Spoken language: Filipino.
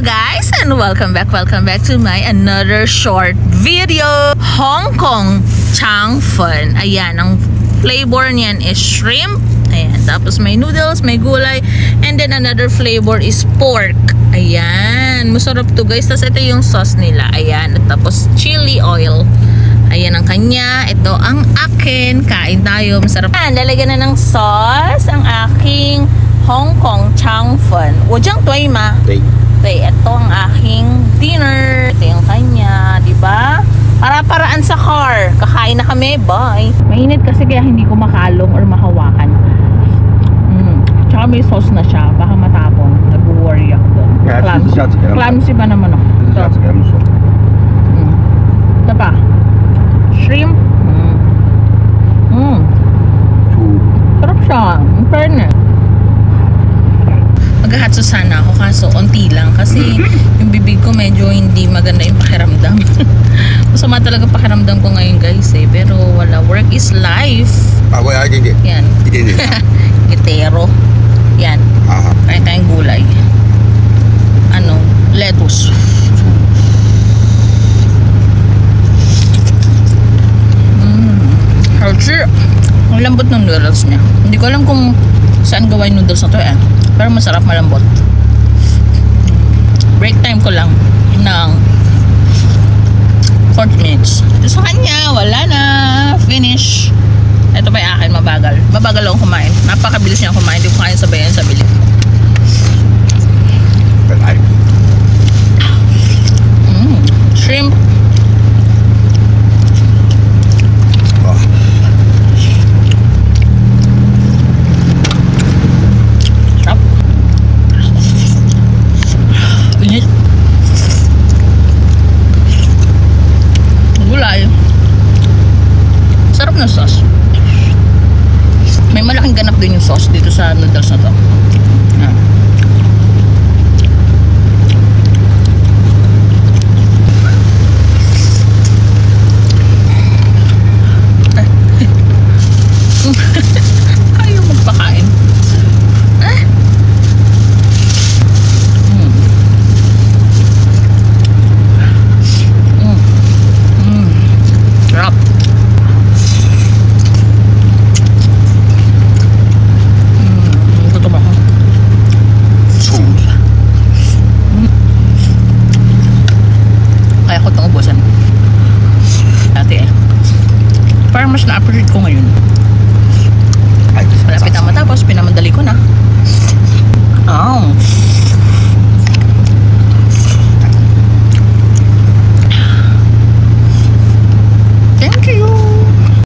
Hello guys and welcome back to my another short video. Hong Kong Chang Fun. Ayan, ang flavor niyan is shrimp. Ayan, tapos may noodles, may gulay, and then another flavor is pork. Ayan, masarap to guys. Tapos ito yung sauce nila. Ayan, at tapos chili oil. Ayan ang kanya. Ito ang akin. Kain tayo. Masarap. Ayan, lalagyan na ng sauce ang aking Hong Kong Chang Fun. Wajang toy ma. Ito ang aking dinner. Ito yung kanya, di ba? Para-paraan sa car. Kakain na kami. Bye. Mainit kasi kaya hindi ko makalong or mahawakan. Tsaka may sauce na siya. Baka matapon. Nag-worry ako doon. Clumsy pa naman ako. Ito pa. Shrimp. Sarap siya. In fairness. Maghahatso sana ako kaso onti lang kasi yung bibig ko medyo hindi maganda yung pakiramdam. Masama talaga pakiramdam ko ngayon guys eh. Pero wala. Work is life. Yan. Gitero. Yan. Kain tayong gulay. Lettuce. Healthy. Ang lambot ng noodles niya. Hindi ko alam kung saan gawa yung noodles na to eh. Pero masarap, malambot. Break time ko lang ng 40 minutes. Ito sa kanya, wala na. Finish. Ito pa yung akin, mabagal. Mabagal akong kumain. Napakabilis niya kumain. Hindi ko kaya sabayan sa bilis. Shrimp. Gulay. Sarap na sauce. May malaking ganap din yung sauce dito sa noodles na to.